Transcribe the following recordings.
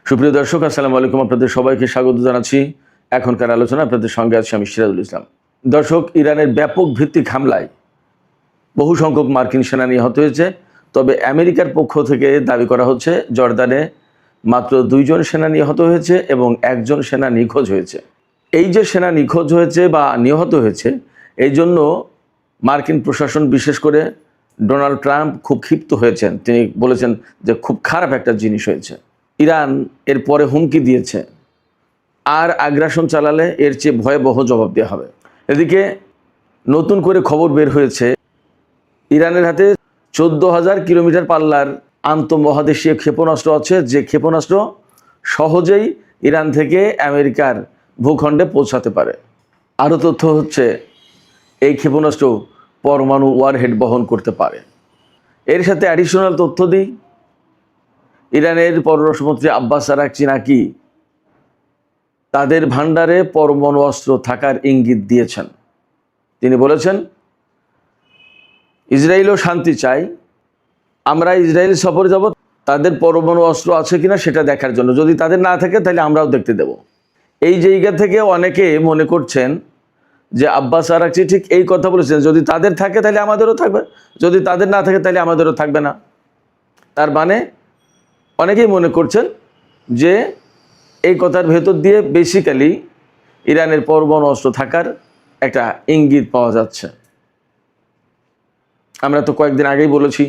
সুপ্রিয় দর্শক, আসসালামু আলাইকুম। আপনাদের সবাইকে স্বাগত জানাচ্ছি। এখনকার আলোচনা আপনাদের সঙ্গে আছি আমি সিরাজুল ইসলাম। দর্শক, ইরানের ব্যাপক ভিত্তিক হামলায় বহু সংখ্যক মার্কিন সেনা নিহত হয়েছে। তবে আমেরিকার পক্ষ থেকে দাবি করা হচ্ছে জর্দানে মাত্র 2 জন সেনা নিহত হয়েছে এবং 1 জন সেনা নিখোঁজ হয়েছে। এই যে সেনা নিখোঁজ হয়েছে বা নিহত হয়েছে, এই জন্য মার্কিন প্রশাসন, বিশেষ করে ডোনাল্ড ট্রাম্প খুব ক্ষিপ্ত হয়েছেন। তিনি বলেছেন যে খুব খারাপ একটা জিনিস হয়েছে। ইরান এর পরে হুমকি দিয়েছে আর আগ্রাসন চালালে এর চেয়ে ভয়াবহ জবাব দেওয়া হবে। এদিকে নতুন করে খবর বের হয়েছে, ইরানের হাতে 14,000 কিলোমিটার পাল্লার আন্তঃমহাদেশীয় ক্ষেপণাস্ত্র আছে, যে ক্ষেপণাস্ত্র সহজেই ইরান থেকে আমেরিকার ভূখণ্ডে পৌঁছাতে পারে। আরও তথ্য হচ্ছে, এই ক্ষেপণাস্ত্র পরমাণু ওয়ারহেড বহন করতে পারে। এর সাথে অ্যাডিশনাল তথ্য দিই, ইরানের পররাষ্ট্রমন্ত্রী আব্বাস আরাকচি নাকি তাদের ভাণ্ডারে পরমাণু অস্ত্র থাকার ইঙ্গিত দিয়েছেন। তিনি বলেছেন, ইসরায়েলও শান্তি চাই, আমরা ইসরায়েল সফরে যাব তাদের পরমাণু অস্ত্র আছে কিনা সেটা দেখার জন্য। যদি তাদের না থাকে তাহলে আমরাও দেখতে দেব। এই জায়গা থেকে অনেকে মনে করছেন যে আব্বাস আরাকচি ঠিক এই কথা বলেছেন, যদি তাদের থাকে তাহলে আমাদেরও থাকবে, যদি তাদের না থাকে তাহলে আমাদেরও থাকবে না। তার মানে অনেকেই মনে করছেন যে এই কথার ভেতর দিয়ে বেসিক্যালি ইরানের পরমাণু অস্ত্র থাকার একটা ইঙ্গিত পাওয়া যাচ্ছে। আমরা তো কয়েকদিন আগেই বলেছি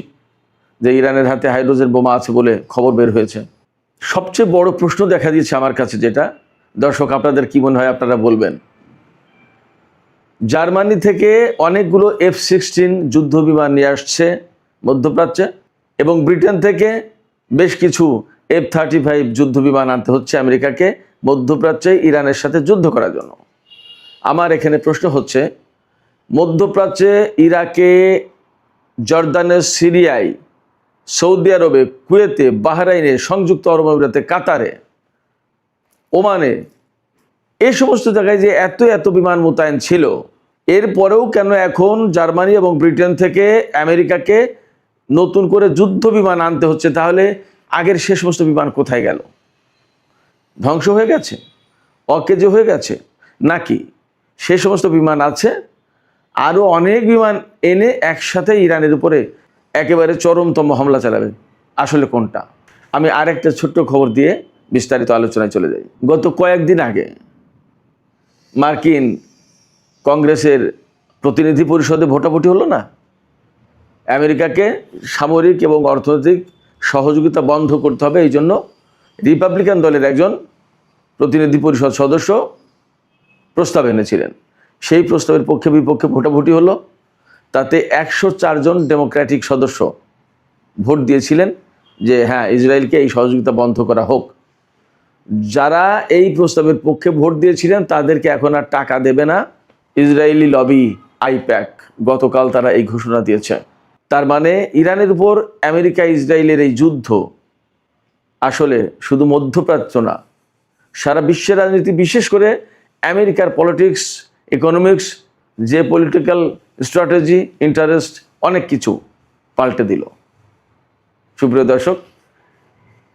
যে ইরানের হাতে হাইড্রোজেন বোমা আছে বলে খবর বের হয়েছে। সবচেয়ে বড় প্রশ্ন দেখা দিয়েছে আমার কাছে, যেটা দর্শক আপনাদের কি মনে হয় আপনারা বলবেন। জার্মানি থেকে অনেকগুলো F-16 যুদ্ধ বিমান নিয়ে আসছে মধ্যপ্রাচ্যে, এবং ব্রিটেন থেকে বেশ কিছু F-35 যুদ্ধ বিমান আনতে হচ্ছে আমেরিকাকে মধ্যপ্রাচ্যে ইরানের সাথে যুদ্ধ করার জন্য। আমার এখানে প্রশ্ন হচ্ছে, মধ্যপ্রাচ্যে ইরাকে, জর্দানে, সিরিয়ায়, সৌদি আরবে, কুয়েতে, বাহরাইনে, সংযুক্ত আরব আমিরাতে, কাতারে, ওমানে, এই সমস্ত জায়গায় যে এত বিমান মোতায়েন ছিল, এরপরেও কেন এখন জার্মানি এবং ব্রিটেন থেকে আমেরিকাকে নতুন করে যুদ্ধ বিমান আনতে হচ্ছে? তাহলে আগের সে সমস্ত বিমান কোথায় গেল? ধ্বংস হয়ে গেছে, অকেজো হয়ে গেছে, নাকি সে সমস্ত বিমান আছে? আরও অনেক বিমান এনে একসাথে ইরানের উপরে একেবারে চরমতম হামলা চালাবে। আসলে কোনটা? আমি আরেকটা ছোট্ট খবর দিয়ে বিস্তারিত আলোচনায় চলে যাই। গত কয়েকদিন আগে মার্কিন কংগ্রেসের প্রতিনিধি পরিষদে ভোটাভুটি হলো না? আমেরিকাকে সামরিক এবং অর্থনৈতিক সহযোগিতা বন্ধ করতে হবে, এই জন্য রিপাবলিকান দলের একজন প্রতিনিধি পরিষদ সদস্য প্রস্তাব এনেছিলেন। সেই প্রস্তাবের পক্ষে বিপক্ষে ভোটাভুটি হলো। তাতে 104 জন ডেমোক্র্যাটিক সদস্য ভোট দিয়েছিলেন যে হ্যাঁ, ইসরায়েলকে এই সহযোগিতা বন্ধ করা হোক। যারা এই প্রস্তাবের পক্ষে ভোট দিয়েছিলেন তাদেরকে এখন আর টাকা দেবে না ইসরায়েলি লবি আইপ্যাক। গতকাল তারা এই ঘোষণা দিয়েছে। তার মানে ইরানের উপর আমেরিকা ইসরায়েলের এই যুদ্ধ আসলে শুধু মধ্যপ্রাচ্য না, সারা বিশ্বের রাজনীতি, বিশেষ করে আমেরিকার পলিটিক্স, ইকোনমিক্স, যে পলিটিক্যাল স্ট্র্যাটেজি, ইন্টারেস্ট, অনেক কিছু পাল্টে দিল। সুপ্রিয় দর্শক,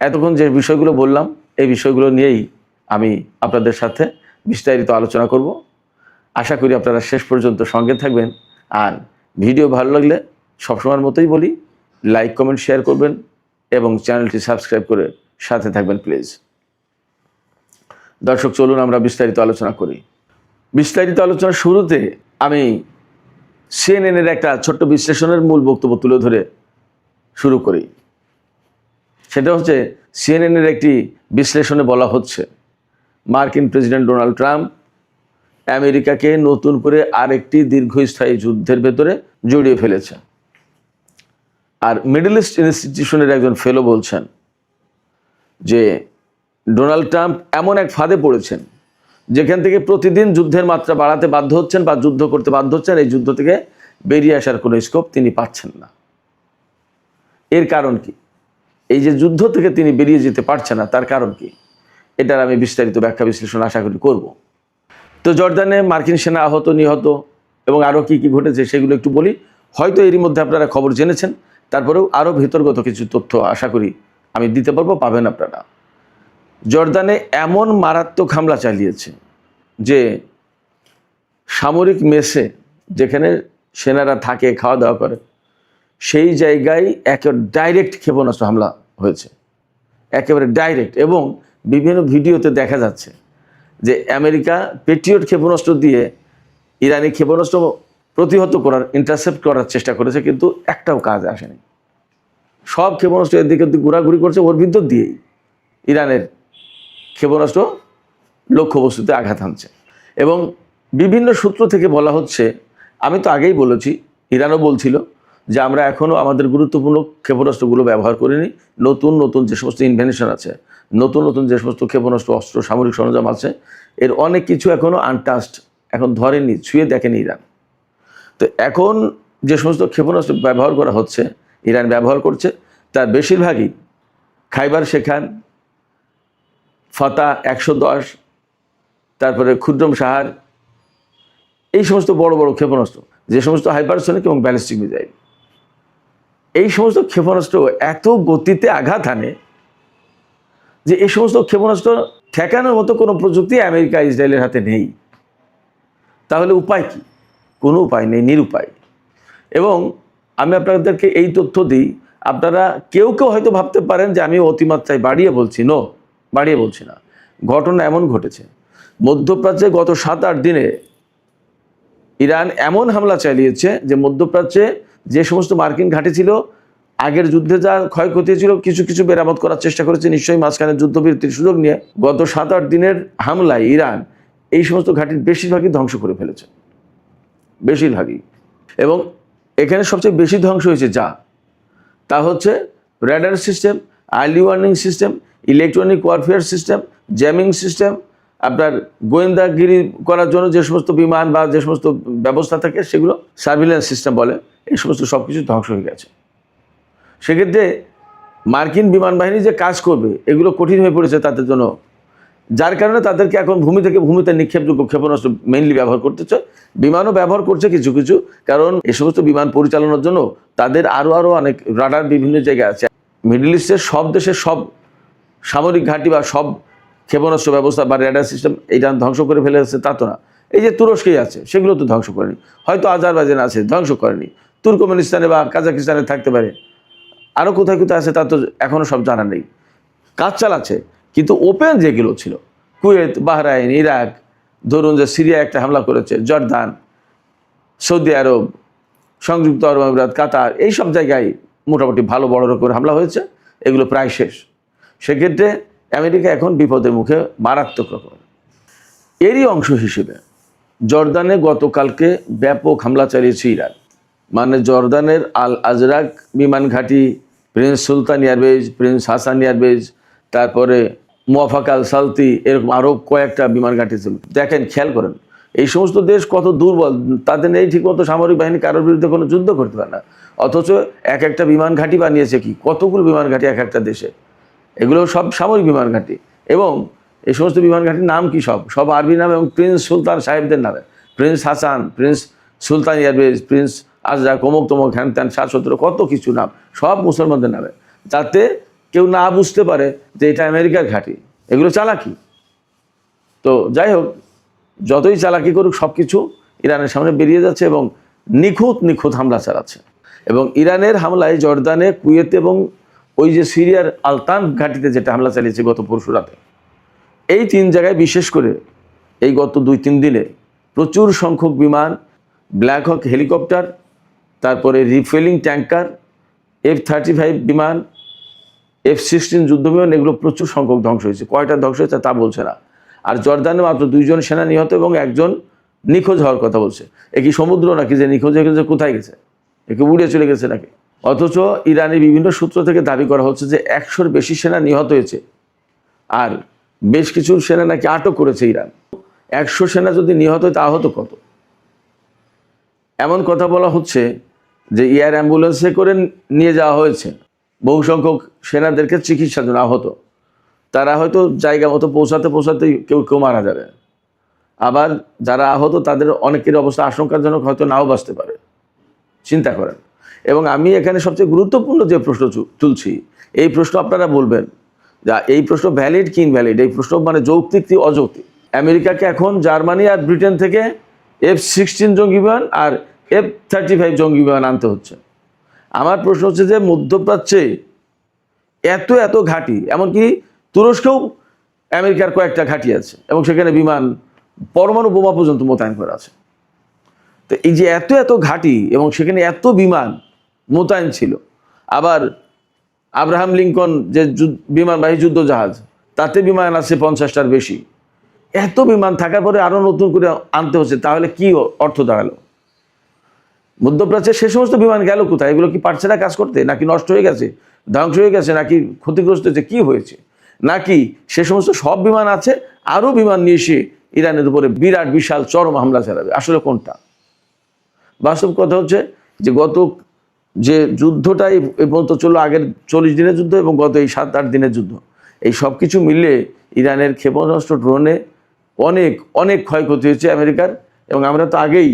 এতক্ষণ যে বিষয়গুলো বললাম, এই বিষয়গুলো নিয়েই আমি আপনাদের সাথে বিস্তারিত আলোচনা করব। আশা করি আপনারা শেষ পর্যন্ত সঙ্গে থাকবেন। আর ভিডিও ভালো লাগলে সবসময়ের মতোই বলি, লাইক, কমেন্ট, শেয়ার করবেন এবং চ্যানেলটি সাবস্ক্রাইব করে সাথে থাকবেন প্লিজ। দর্শক, চলুন আমরা বিস্তারিত আলোচনা করি। বিস্তারিত আলোচনার শুরুতে আমি সিএনএনের একটা ছোট্ট বিশ্লেষণের মূল বক্তব্য তুলে ধরে শুরু করি। সেটা হচ্ছে, সিএনএনের একটি বিশ্লেষণে বলা হচ্ছে, মার্কিন প্রেসিডেন্ট ডোনাল্ড ট্রাম্প আমেরিকাকে নতুন করে আরেকটি দীর্ঘস্থায়ী যুদ্ধের ভেতরে জড়িয়ে ফেলেছে। আর মিডল ইস্ট ইনস্টিটিউশনের একজন ফেলো বলছেন যে ডোনাল্ড ট্রাম্প এমন এক ফাঁদে পড়েছেন যেখান থেকে প্রতিদিন যুদ্ধের মাত্রা বাড়াতে বাধ্য হচ্ছেন বা যুদ্ধ করতে বাধ্য হচ্ছেন। এই যুদ্ধ থেকে বেরিয়ে আসার কোনো স্কোপ তিনি পাচ্ছেন না। এর কারণ কি? এই যে যুদ্ধ থেকে তিনি বেরিয়ে যেতে পারছেন না, তার কারণ কি? এটার আমি বিস্তারিত ব্যাখ্যা বিশ্লেষণ আশা করি করব। তো জর্দানে মার্কিন সেনা আহত, নিহত এবং আরও কি কি ঘটেছে সেগুলো একটু বলি। হয়তো এরই মধ্যে আপনারা খবর জেনেছেন, তারপরেও আরও ভেতরগত কিছু তথ্য আশা করি আমি দিতে পারবো, পাবেন আপনারা। জর্দানে এমন মারাত্মক হামলা চালিয়েছে যে সামরিক মেসে যেখানে সেনারা থাকে, খাওয়া দাওয়া করে, সেই জায়গায় একেবারে ডাইরেক্ট ক্ষেপণাস্ত্র হামলা হয়েছে, একেবারে ডাইরেক্ট। এবং বিভিন্ন ভিডিওতে দেখা যাচ্ছে যে আমেরিকা পেট্রিয়ট ক্ষেপণাস্ত্র দিয়ে ইরানি ক্ষেপণাস্ত্র প্রতিহত করার, ইন্টারসেপ্ট করার চেষ্টা করেছে, কিন্তু একটাও কাজ আসেনি। সব ক্ষেপণাস্ত্র এর দিকে ঘোরাঘুরি করছে, ওর ভিতর দিয়েই ইরানের ক্ষেপণাস্ত্র লক্ষ্যবস্তুতে আঘাত হানছে। এবং বিভিন্ন সূত্র থেকে বলা হচ্ছে, আমি তো আগেই বলেছি, ইরানও বলছিল যে আমরা এখনও আমাদের গুরুত্বপূর্ণ ক্ষেপণাস্ত্রগুলো ব্যবহার করিনি, নতুন নতুন যে সমস্ত ইনভেনশন আছে, নতুন নতুন যে সমস্ত ক্ষেপণাস্ত্র, অস্ত্র, সামরিক সরঞ্জাম আছে, এর অনেক কিছু এখনও আনটাস্ট, এখন ধরেনি, ছুঁয়ে দেখেনি ইরান। তো এখন যে সমস্ত ক্ষেপণাস্ত্র ব্যবহার করা হচ্ছে, ইরান ব্যবহার করছে, তার বেশিরভাগই খাইবার শেখান, ফাতা 110, তারপরে ক্ষুদ্রম সাহার, এই সমস্ত বড় বড় ক্ষেপণাস্ত্র, যে সমস্ত হাইপারসনিক এবং ব্যালিস্টিক মিসাইল, এই সমস্ত ক্ষেপণাস্ত্র এত গতিতে আঘাত হানে যে এই সমস্ত ক্ষেপণাস্ত্র ঠেকানোর মতো কোনো প্রযুক্তি আমেরিকা ইসরায়েলের হাতে নেই। তাহলে উপায় কি? কোনো উপায় নেই, নিরুপায়। এবং আমি আপনাদেরকে এই তথ্য দিই, আপনারা কেউ কেউ হয়তো ভাবতে পারেন যে আমি অতিমাত্রায় বাড়িয়ে বলছি। বাড়িয়ে বলছি না। ঘটনা এমন ঘটেছে, মধ্যপ্রাচ্যে গত 7-8 দিনে ইরান এমন হামলা চালিয়েছে যে মধ্যপ্রাচ্যে যে সমস্ত মার্কিন ঘাঁটি ছিল, আগের যুদ্ধে যা ক্ষয়ক্ষতি ছিল, কিছু কিছু মেরামত করার চেষ্টা করেছে নিশ্চয়ই মাঝখানে যুদ্ধবিরতির সুযোগ নিয়ে। গত 7-8 দিনের হামলায় ইরান এই সমস্ত ঘাঁটির বেশিরভাগই ধ্বংস করে ফেলেছে, বেশিরভাগই। এবং এখানে সবচেয়ে বেশি ধ্বংস হয়েছে তা হচ্ছে radar system, early warning system, electronic warfare system, jamming system, আপনার গোয়েন্দাগিরি করার জন্য যে সমস্ত বিমান বা যে সমস্ত ব্যবস্থা থাকে সেগুলো সার্ভিলেন্স সিস্টেম বলে, এই সমস্ত সব কিছু ধ্বংস হয়ে গেছে। সেক্ষেত্রে মার্কিন বিমান বাহিনী যে কাজ করবে, এগুলো কঠিন হয়ে পড়েছে তাদের জন্য, যার কারণে তাদেরকে এখন ভূমি থেকে ভূমিতে নিক্ষেপযোগ্য ক্ষেপণাস্ত্র মেইনলি ব্যবহার করতেছে। বিমানও ব্যবহার করছে কিছু কিছু, কারণ এই সমস্ত বিমান পরিচালনার জন্য তাদের আরও অনেক রাডার বিভিন্ন জায়গায় আছে। মিডল ইস্টের সব দেশের সব সামরিক ঘাঁটি বা সব ক্ষেপণাস্ত্র ব্যবস্থা বা রেডার সিস্টেম এটা ধ্বংস করে ফেলেছে তা তো না। এই যে তুরস্কেই আছে, সেগুলো তো ধ্বংস করেনি, হয়তো আজারবাইজান আছে, ধ্বংস করেনি, তুর্কমেনিস্তানে বা কাজাকিস্তানে থাকতে পারে, আরও কোথায় কোথায় আছে তা তো এখনও সব জানা নেই, কাজ চালাচ্ছে। কিন্তু ওপেন যেগুলো ছিল, কুয়েত, বাহরাইন, ইরাক, ধরুন যে সিরিয়া একটা হামলা করেছে, জর্দান, সৌদি আরব, সংযুক্ত আরব আমিরাত, কাতার, এই সব জায়গায় মোটামুটি ভালো বড় রকমের হামলা হয়েছে, এগুলো প্রায় শেষ। সেক্ষেত্রে আমেরিকা এখন বিপদের মুখে মারাত্মক রকমের। এরই অংশ হিসেবে জর্দানে গতকালকে ব্যাপক হামলা চালিয়েছে ইরান। মানে জর্দানের আল আজরাক বিমান ঘাঁটি, প্রিন্স সুলতান এয়ারবেজ, প্রিন্স হাসান এয়ারবেজ, তারপরে মুয়াফাক আল সালতি, এরকম আরও কয়েকটা বিমান ঘাঁটি ছিল। দেখেন, খেয়াল করেন, এই সমস্ত দেশ কত দুর্বল, তাদের নেই ঠিকমতো সামরিক বাহিনী, কারোর বিরুদ্ধে কোনো যুদ্ধ করতে পারে না, অথচ এক একটা বিমান ঘাঁটি বানিয়েছে কি, কতগুলো বিমান ঘাঁটি এক একটা দেশে, এগুলো সব সামরিক বিমান ঘাঁটি। এবং এই সমস্ত বিমান ঘাঁটির নাম কি, সব আরবি নাম এবং প্রিন্স সুলতান সাহেবদের নামে, প্রিন্স হাসান, প্রিন্স সুলতান এয়ারবেজ, প্রিন্স আজরাক, অমুক তমুক, হ্যান ত্যান, 7-17 কত কিছু নাম, সব মুসলমানদের নামে, যাতে কেউ না বুঝতে পারে যে এটা আমেরিকার ঘাঁটি। এগুলো চালাকি। তো যাই হোক, যতই চালাকি করুক, সব কিছু ইরানের সামনে বেরিয়ে যাচ্ছে এবং নিখুঁত হামলা চালাচ্ছে। এবং ইরানের হামলায় জর্দানে, কুয়েত এবং ওই যে সিরিয়ার আলতান ঘাঁটিতে যেটা হামলা চালিয়েছে গত পরশু রাতে, এই 3 জায়গায় বিশেষ করে এই গত 2-3 দিনে প্রচুর সংখ্যক বিমান, ব্ল্যাক হক হেলিকপ্টার, তারপরে রিফুয়েলিং ট্যাঙ্কার, F-35 বিমান, F-16 যুদ্ধবিমান, এগুলো প্রচুর সংখ্যক ধ্বংস হয়েছে। কয়টা ধ্বংস হয়েছে তা বলছে না। আর জর্দানে মাত্র 2 জন সেনা নিহত এবং 1 জন নিখোঁজ হওয়ার কথা বলছে। এ কি সমুদ্র নাকি যে নিখোঁজ হয়ে গেছে, কোথায় গেছে, একে উড়ে চলে গেছে নাকি? অথচ ইরানের বিভিন্ন সূত্র থেকে দাবি করা হচ্ছে যে 100-র বেশি সেনা নিহত হয়েছে, আর বেশ কিছু সেনা নাকি আটক করেছে ইরান। 100 সেনা যদি নিহত হয় তা আহত কত? এমন কথা বলা হচ্ছে যে এয়ার অ্যাম্বুলেন্সে করে নিয়ে যাওয়া হয়েছে বহু সংখ্যক সেনাদেরকে চিকিৎসার জন্য আহত। তারা হয়তো জায়গা মতো পৌঁছাতে কেউ মারা যাবে। আবার যারা আহত তাদের অনেকের অবস্থা আশঙ্কাজনক, হয়তো নাও বাঁচতে পারে। চিন্তা করেন। এবং আমি এখানে সবচেয়ে গুরুত্বপূর্ণ যে প্রশ্ন তুলছি, এই প্রশ্ন আপনারা বলবেন যা এই প্রশ্ন ভ্যালিড কি ইনভ্যালিড, এই প্রশ্ন মানে যৌক্তিক কি অযৌক্তিক। আমেরিকাকে এখন জার্মানি আর ব্রিটেন থেকে F-16 জঙ্গি বিমান আর F-35 জঙ্গি বিমান আনতে হচ্ছে। আমার প্রশ্ন হচ্ছে যে মধ্যপ্রাচ্যে এত এত ঘাঁটি, এমনকি তুরস্কেও আমেরিকার কয়েকটা ঘাঁটি আছে এবং সেখানে বিমান পরমাণু বোমা পর্যন্ত মোতায়েন করা আছে। তো এই যে এত এত ঘাঁটি এবং সেখানে এত বিমান মোতায়েন ছিল, আবার আব্রাহাম লিঙ্কন যে বিমানবাহী যুদ্ধ জাহাজ তাতে বিমান আছে 50টার বেশি, এত বিমান থাকার পরে আরও নতুন করে আনতে হচ্ছে, তাহলে কি অর্থ দাঁড়ালো? মধ্যপ্রাচ্যে সে সমস্ত বিমান গেল কোথায়? এগুলো কি পারছে না কাজ করতে, নাকি নষ্ট হয়ে গেছে, ধ্বংস হয়ে গেছে, নাকি ক্ষতিগ্রস্ত হয়েছে, কি হয়েছে? নাকি সে সমস্ত সব বিমান আছে, আরও বিমান নিয়ে এসে ইরানের উপরে বিরাট বিশাল চরম হামলা চালাবে? আসলে কোনটা? বাস্তব কথা হচ্ছে যে গত যে যুদ্ধটাই এই পর্যন্ত চললো, আগের 40 দিনের যুদ্ধ এবং গত এই 7-8 দিনের যুদ্ধ, এই সব কিছু মিলে ইরানের ক্ষেপণাস্ত্র ড্রোনে অনেক অনেক ক্ষয়ক্ষতি হয়েছে আমেরিকার। এবং আমরা তো আগেই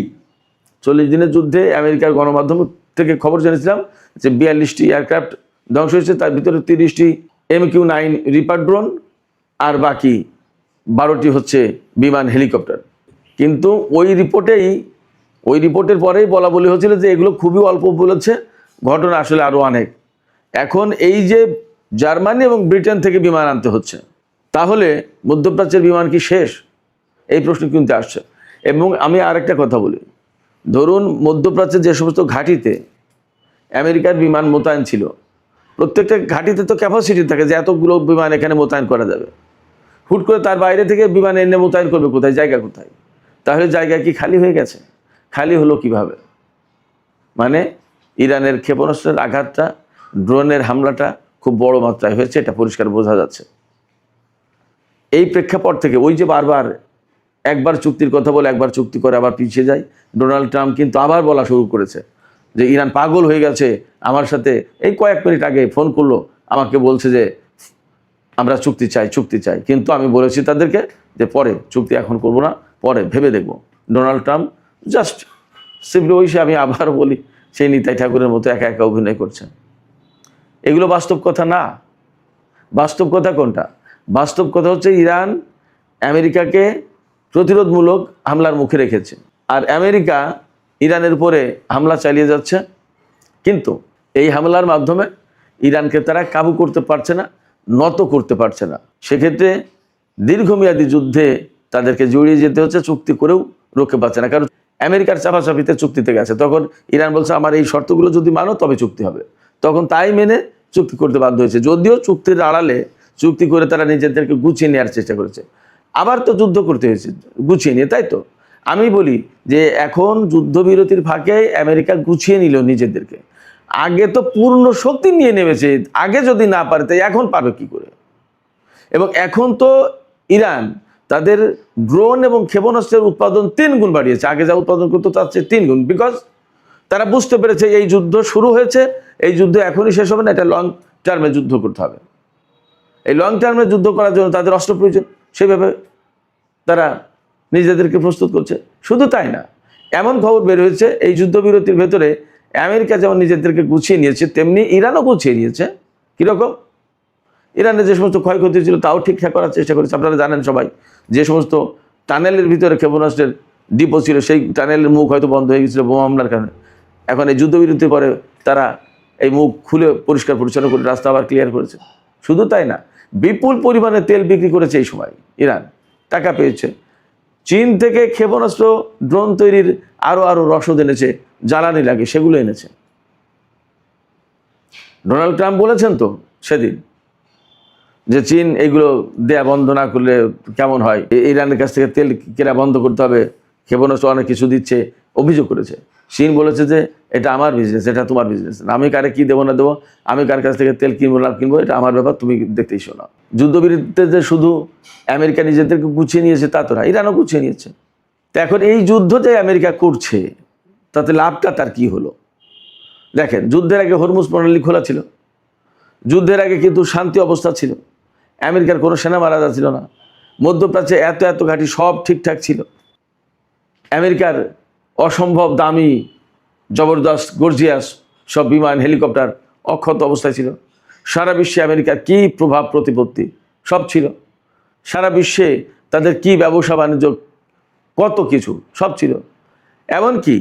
40 দিনের যুদ্ধে আমেরিকার গণমাধ্যম থেকে খবর জেনেছিলাম যে 42টি এয়ারক্রাফট ধ্বংস হয়েছে, তার ভিতরে 30টি MQ-9 রিপার ড্রোন আর বাকি 12টি হচ্ছে বিমান হেলিকপ্টার। কিন্তু ওই রিপোর্টের পরেই বলা বলি হচ্ছিল যে এগুলো খুবই অল্প বলেছে, ঘটনা আসলে আরও অনেক। এখন এই যে জার্মানি এবং ব্রিটেন থেকে বিমান আনতে হচ্ছে, তাহলে মধ্যপ্রাচ্যের বিমান কি শেষ? এই প্রশ্ন কিন্তু আসছে। এবং আমি আরেকটা কথা বলি, ধরুন মধ্যপ্রাচ্যের যে সমস্ত ঘাঁটিতে আমেরিকার বিমান মোতায়েন ছিল, প্রত্যেকটা ঘাঁটিতে তো ক্যাপাসিটি থাকে যে এতগুলো বিমান এখানে মোতায়েন করা যাবে। হুট করে তার বাইরে থেকে বিমান এনে মোতায়েন করবে কোথায়? জায়গা কোথায়? তাহলে জায়গা কি খালি হয়ে গেছে? খালি হলো কিভাবে? মানে ইরানের ক্ষেপণাস্ত্রের আঘাতটা, ড্রোনের হামলাটা খুব বড় মাত্রায় হয়েছে, এটা পরিষ্কার বোঝা যাচ্ছে। এই প্রেক্ষাপট থেকে ওই যে বারবার একবার চুক্তির কথা বলে একবার চুক্তি করে আবার পিছিয়ে যায়, ডোনাল্ড ট্রাম্প কিন্তু আবার বলা শুরু করেছে যে ইরান পাগল হয়ে গেছে। আমার সাথে এই কয়েক মিনিট আগে ফোন করলো, আমাকে বলছে যে আমরা চুক্তি চাই, কিন্তু আমি বলেছি তাদেরকে যে পরে চুক্তি, এখন করব না, পরে ভেবে দেখব। ডোনাল্ড ট্রাম্প জাস্ট সিম্পলি ওই সে, আমি আবার বলি, সেই নিতাই ঠাকুরের মতো একা একা অভিনয় করছেন। এগুলো বাস্তব কথা না। বাস্তব কথা কোনটা? বাস্তব কথা হচ্ছে ইরান আমেরিকাকে প্রতিরোধমূলক হামলার মুখে রেখেছে, আর আমেরিকা ইরানের উপরে হামলা চালিয়ে যাচ্ছে, কিন্তু এই হামলার মাধ্যমে ইরানকে তারা কাবু করতে পারছে না, নত করতে পারছে না। সেক্ষেত্রে দীর্ঘমেয়াদী যুদ্ধে তাদেরকে জড়িয়ে যেতে হচ্ছে, চুক্তি করেও রক্ষে পাচ্ছে না। কারণ আমেরিকার চাপাচাপিতে চুক্তিতে গেছে, তখন ইরান বলছে আমার এই শর্তগুলো যদি মানো তবে চুক্তি হবে, তখন তাই মেনে চুক্তি করতে বাধ্য হয়েছে। যদিও চুক্তির আড়ালে চুক্তি করে তারা নিজেদেরকে গুছিয়ে নেওয়ার চেষ্টা করেছে, আবার তো যুদ্ধ করতে হয়েছে গুছিয়ে নিয়ে, তাই তো? আমি বলি যে এখন যুদ্ধবিরতির ফাঁকে আমেরিকা গুছিয়ে নিল নিজেদেরকে। আগে তো পূর্ণ শক্তি নিয়ে নেমেছে, আগে যদি না পারে তাই এখন পারবে কি করে? এবং এখন তো ইরান তাদের ড্রোন এবং ক্ষেপণাস্ত্রের উৎপাদন 3 গুণ বাড়িয়েছে, আগে যা উৎপাদন করতো তার চেয়ে 3 গুণ, বিকজ তারা বুঝতে পেরেছে এই যুদ্ধ শুরু হয়েছে, এই যুদ্ধ এখনই শেষ হবে না, এটা লং টার্মে যুদ্ধ করতে হবে। এই লং টার্মে যুদ্ধ করার জন্য তাদের অস্ত্র প্রয়োজন, সেভাবে তারা নিজেদেরকে প্রস্তুত করছে। শুধু তাই না, এমন খবর বের হয়েছে এই যুদ্ধবিরতির ভেতরে আমেরিকা যেমন নিজেদেরকে গুছিয়ে নিয়েছে, তেমনি ইরানও গুছিয়ে নিয়েছে। কীরকম? ইরানের যে সমস্ত ক্ষয়ক্ষতি ছিল তাও ঠিকঠাক করার চেষ্টা করেছে। আপনারা জানেন সবাই, যে সমস্ত টানেলের ভিতরে ক্ষেপণাস্ত্রের ডিপো ছিল, সেই টানেলের মুখ হয়তো বন্ধ হয়ে গেছিলো বোমা হামলার কারণে। এখন এই যুদ্ধবিরতির পরে তারা এই মুখ খুলে পরিষ্কার পরিচ্ছন্ন করে রাস্তা আবার ক্লিয়ার করেছে। শুধু তাই না, বিপুল পরিমাণে তেল বিক্রি করেছে এই সময় ইরান, টাকা পেয়েছে। চীন থেকে ক্ষেপণাস্ত্র ড্রোন তৈরির আরও রসদ এনেছে, জ্বালানি লাগে সেগুলো এনেছে। ডোনাল্ড ট্রাম্প বলেছেন তো সেদিন যে চীন এগুলো দেয়া বন্ধ না করলে কেমন হয়, ইরানের কাছ থেকে তেল কেনা বন্ধ করতে হবে, ক্ষেপণাস্ত্র অনেক কিছু দিচ্ছে, অভিযোগ করেছে। চীন বলেছে যে এটা আমার বিজনেস, এটা তোমার বিজনেস, আমি কারে কি দেবো না দেবো, আমি কার কাছ থেকে তেল কিনবো না কিনবো, এটা আমার ব্যাপার, তুমি দেখতেই শোনা। যুদ্ধবিরতিতে যে শুধু আমেরিকা নিজেদেরকে গুছিয়ে নিয়েছে তা তো না, ইরানও গুছিয়ে নিয়েছে। তো এখন এই যুদ্ধ যে আমেরিকা করছে তাতে লাভটা তার কি হলো? দেখেন, যুদ্ধের আগে হরমুজ প্রণালী খোলা ছিল, যুদ্ধের আগে কিন্তু শান্তি অবস্থা ছিল, আমেরিকার কোনো সেনা মারা যাচ্ছিল না, মধ্যপ্রাচ্যে এত ঘাঁটি সব ঠিকঠাক ছিল, আমেরিকার অসম্ভব দামি জবরদস্ত গর্জিয়াস সব বিমান হেলিকপ্টার অক্ষত অবস্থায় ছিল। সারা বিশ্বে আমেরিকার কী প্রভাব প্রতিপত্তি সব ছিল, সারা বিশ্বে তাদের কি ব্যবসা বাণিজ্য কত কিছু সব ছিল। এমনকি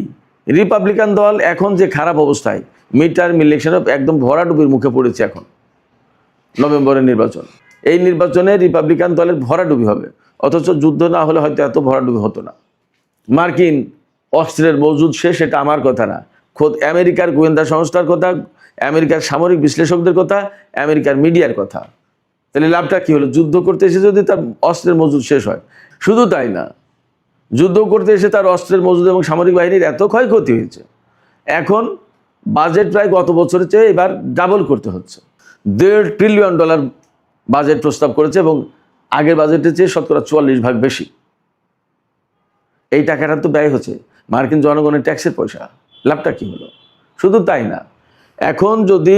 রিপাবলিকান দল এখন যে খারাপ অবস্থায়, মিড টার্ম ইলেকশনে একদম ভরাডুবির মুখে পড়েছে। এখন নভেম্বরের নির্বাচন, এই নির্বাচনে রিপাবলিকান দলের ভরাডুবি হবে, অথচ যুদ্ধ না হলে হয়তো এত ভরাডুবি হতো না। মার্কিন অস্ত্রের মজুদ শেষ, এটা আমার কথা না, খোদ আমেরিকার গোয়েন্দা সংস্থার কথা, আমেরিকার সামরিক বিশ্লেষকদের কথা, আমেরিকার মিডিয়ার কথা। তাহলে লাভটা কী হলো? যুদ্ধ করতে এসে যদি তার অস্ত্রের মজুদ শেষ হয়। শুধু তাই না, যুদ্ধ করতে এসে তার অস্ত্রের মজুদ এবং সামরিক বাহিনীর এত ক্ষয়ক্ষতি হয়েছে, এখন বাজেট প্রায় গত বছরের চেয়ে এবার ডাবল করতে হচ্ছে। $1.5 ট্রিলিয়ন বাজেট প্রস্তাব করেছে এবং আগের বাজেটের চেয়ে শতকরা 44% বেশি। এই টাকাটা তো ব্যয় হচ্ছে মার্কিন জনগণের ট্যাক্সের পয়সা। লাভটা কী হলো? শুধু তাই না, এখন যদি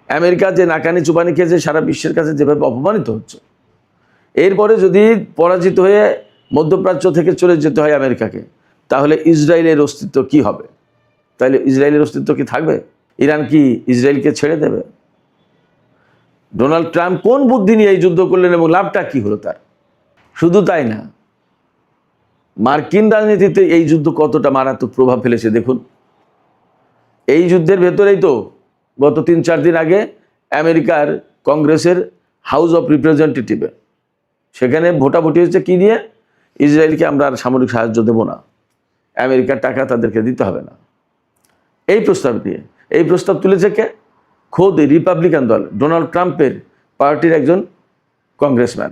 আমেরিকা যে নাকানি চুপানি খেয়েছে, সারা বিশ্বের কাছে যেভাবে অপমানিত হচ্ছে, এরপরে যদি পরাজিত হয়ে মধ্যপ্রাচ্য থেকে চলে যেতে হয় আমেরিকাকে, তাহলে ইসরায়েলের অস্তিত্ব কি হবে? তাহলে ইসরায়েলের অস্তিত্ব কি থাকবে? ইরান কি ইসরায়েলকে ছেড়ে দেবে? ডোনাল্ড ট্রাম্প কোন বুদ্ধি নিয়ে এই যুদ্ধ করলেন এবং লাভটা কি হলো তার? শুধু তাই না, মার্কিন রাজনীতিতে এই যুদ্ধ কতটা মারাত্মক প্রভাব ফেলেছে দেখুন। এই যুদ্ধের ভেতরেই তো গত 3-4 দিন আগে আমেরিকার কংগ্রেসের হাউস অফ রিপ্রেজেন্টেটিভে সেখানে ভোটাভুটি হয়েছে কি নিয়ে? ইসরায়েলকে আমরা আর সামরিক সাহায্য দেব না, আমেরিকার টাকা তাদেরকে দিতে হবে না, এই প্রস্তাব নিয়ে। এই প্রস্তাব তুলেছে কে? খোদ রিপাবলিকান দল, ডোনাল্ড ট্রাম্পের পার্টির একজন কংগ্রেসম্যান।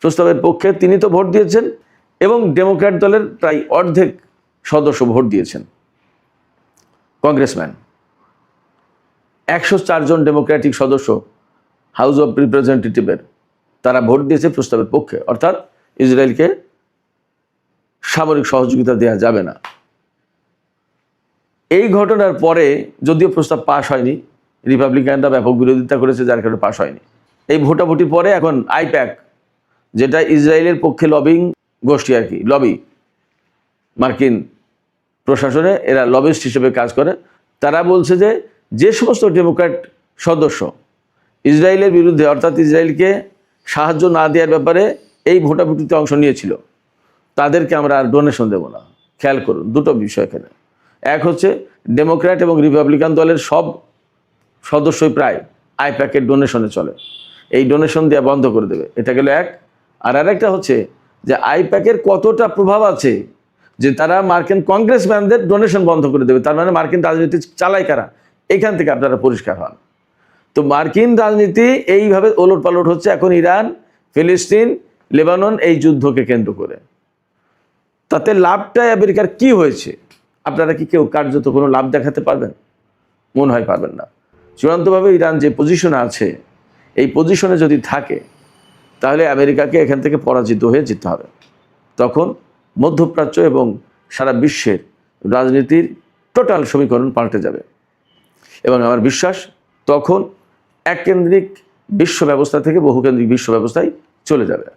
প্রস্তাবের পক্ষে তিনি তো ভোট দিয়েছেন এবং ডেমোক্র্যাট দলের প্রায় অর্ধেক সদস্য ভোট দিয়েছেন। কংগ্রেসম্যান 104 জন ডেমোক্রেটিক সদস্য হাউস অফ রিপ্রেজেন্টেটিভের, তারা ভোট দিয়েছে প্রস্তাবের পক্ষে, অর্থাৎ ইসরায়েলকে সামরিক সহযোগিতা দেওয়া যাবে না। এই ঘটনার পরে যদিও প্রস্তাব পাশ হয়নি, রিপাবলিকানরা ব্যাপক বিরোধিতা করেছে, যার কারণে পাশ হয়নি। এই ভোটাভুটির পরে এখন আইপ্যাক, যেটা ইসরায়েলের পক্ষে লবিং গোষ্ঠী আর কি, লবি, মার্কিন প্রশাসনে এরা লবিস্ট হিসেবে কাজ করে, তারা বলছে যে যে সমস্ত ডেমোক্র্যাট সদস্য ইসরায়েলের বিরুদ্ধে, অর্থাৎ ইসরায়েলকে সাহায্য না দেওয়ার ব্যাপারে এই ভোটাভুটিতে অংশ নিয়েছিল, তাদেরকে আমরা আর ডোনেশন দেব না। খেয়াল করুন, দুটো বিষয় এখানে। এক হচ্ছে ডেমোক্র্যাট এবং রিপাবলিকান দলের সব সদস্যই প্রায় আইপ্যাকের ডোনেশনে চলে, এই ডোনেশন দেওয়া বন্ধ করে দেবে, এটা গেল এক। আর আরেকটা হচ্ছে যে আইপ্যাকের কতটা প্রভাব আছে যে তারা মার্কিন কংগ্রেসম্যানদের ডোনেশন বন্ধ করে দেবে। তার মানে মার্কিন রাজনীতি চালায় কারা? এখান থেকে আপনারা পরিষ্কার হন। তো মার্কিন রাজনীতি এইভাবে ওলটপালট হচ্ছে এখন ইরান, ফিলিস্তিন, লেবানন এই যুদ্ধকে কেন্দ্র করে। তাতে লাভটা আমেরিকার কি হয়েছে? আপনারা কি কেউ কার্যত কোনো লাভ দেখাতে পারবেন? মনে হয় পারবেন না। চূড়ান্তভাবে ইরান যে পজিশনে আছে, এই পজিশনে যদি থাকে তাহলে আমেরিকাকে এখান থেকে পরাজিত হয়ে যেতে হবে। তখন মধ্যপ্রাচ্য এবং সারা বিশ্বের রাজনীতির টোটাল সমীকরণ পাল্টে যাবে এবং আমার বিশ্বাস তখন এককেন্দ্রিক বিশ্ব ব্যবস্থা থেকে বহুকেন্দ্রিক বিশ্ব ব্যবস্থায় চলে যাবে।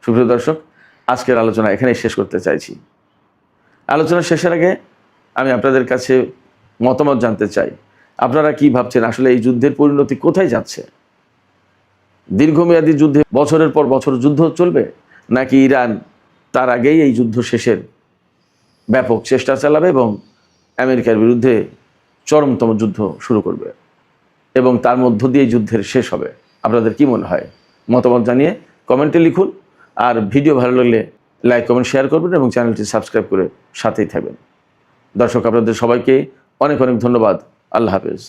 সুপ্রিয় দর্শক, আজকের আলোচনা এখানেই শেষ করতে চাইছি। আলোচনা শেষের আগে আমি আপনাদের কাছে মতামত জানতে চাই, আপনারা কি ভাবছেন আসলে এই যুদ্ধের পরিণতি কোথায় যাচ্ছে? দীর্ঘমেয়াদী যুদ্ধে বছরের পর বছর যুদ্ধ চলবে, নাকি ইরান তার আগেই এই যুদ্ধ শেষের ব্যাপক চেষ্টা চালাবে এবং আমেরিকার বিরুদ্ধে চরমতম যুদ্ধ শুরু করবে এবং তার মধ্য দিয়ে যুদ্ধের শেষ হবে? আপনাদের কি মনে হয়? মতামত জানিয়ে কমেন্টে লিখুন। আর ভিডিও ভালো লাগলে লাইক, কমেন্ট, শেয়ার করবেন এবং চ্যানেলটি সাবস্ক্রাইব করে সাথেই থাকবেন। দর্শক, আপনাদের সবাইকে অনেক অনেক ধন্যবাদ। আল্লাহ হাফেজ।